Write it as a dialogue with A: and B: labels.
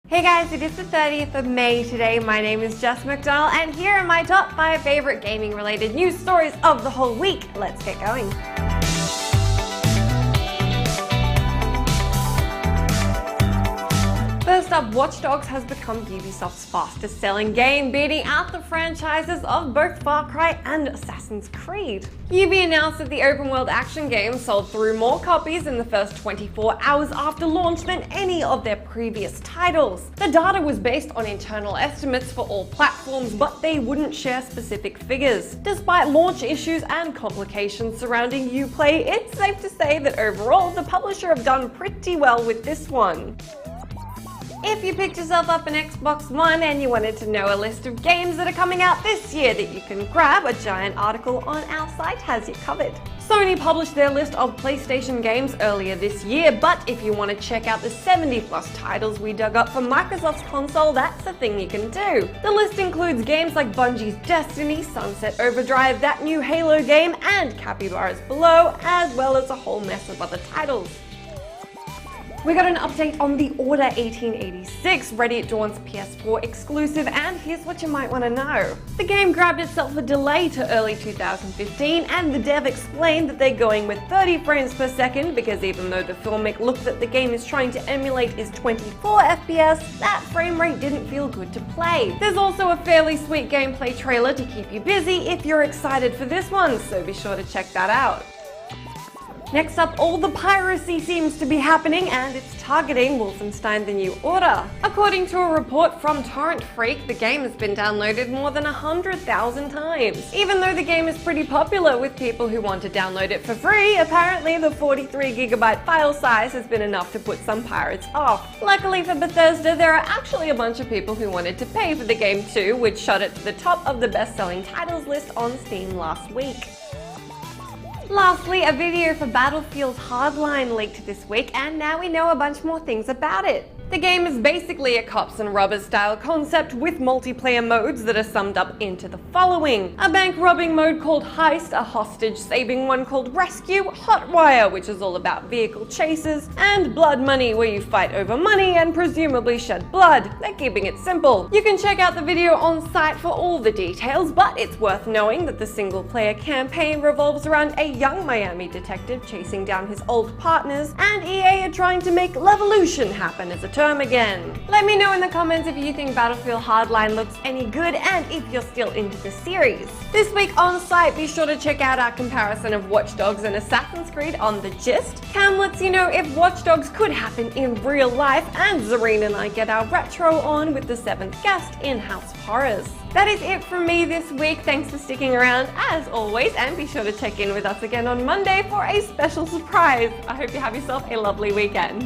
A: Hey guys, it is the 30th of May today. My name is Jess McDonald and here are my top 5 favorite gaming related news stories of the whole week. Let's get going. First up, Watch Dogs has become Ubisoft's fastest selling game, beating out the franchises of both Far Cry and Assassin's Creed. Ubi announced that the open world action game sold through more copies in the first 24 hours after launch than any of their previous titles. The data was based on internal estimates for all platforms, but they wouldn't share specific figures. Despite launch issues and complications surrounding Uplay, it's safe to say that overall the publisher have done pretty well with this one. If you picked yourself up an Xbox One and you wanted to know a list of games that are coming out this year that you can grab, a giant article on our site has you covered. Sony published their list of PlayStation games earlier this year, but if you want to check out the 70 plus titles we dug up for Microsoft's console, that's a thing you can do. The list includes games like Bungie's Destiny, Sunset Overdrive, that new Halo game, and Capybara's Below, as well as a whole mess of other titles. We got an update on The Order 1886, ready at dawn's PS4 exclusive, and here's what you might want to know. The game grabbed itself a delay to early 2015, and the dev explained that they're going with 30 frames per second because even though the filmic look that the game is trying to emulate is 24 FPS, that frame rate didn't feel good to play. There's also a fairly sweet gameplay trailer to keep you busy if you're excited for this one, so be sure to check that out. Next up, all the piracy seems to be happening and it's targeting Wolfenstein: The New Order. According to a report from Torrent Freak, the game has been downloaded more than 100,000 times. Even though the game is pretty popular with people who want to download it for free, apparently the 43GB file size has been enough to put some pirates off. Luckily for Bethesda, there are actually a bunch of people who wanted to pay for the game too, which shot it to the top of the best-selling titles list on Steam last week. Lastly, a video for Battlefield Hardline leaked this week, and now we know a bunch more things about it. The game is basically a cops and robbers style concept with multiplayer modes that are summed up into the following: a bank robbing mode called Heist, a hostage saving one called Rescue, Hotwire, which is all about vehicle chases, and Blood Money, where you fight over money and presumably shed blood. They're keeping it simple. You can check out the video on site for all the details, but it's worth knowing that the single player campaign revolves around a young Miami detective chasing down his old partners, and EA are trying to make Levolution happen as a term again. Let me know in the comments if you think Battlefield Hardline looks any good and if you're still into the series. This week on site, be sure to check out our comparison of Watch Dogs and Assassin's Creed on The Gist. Cam lets you know if Watch Dogs could happen in real life, and Zareen and I get our retro on with the 7th guest in House of Horrors. That is it from me this week. Thanks for sticking around as always, and be sure to check in with us again on Monday for a special surprise. I hope you have yourself a lovely weekend.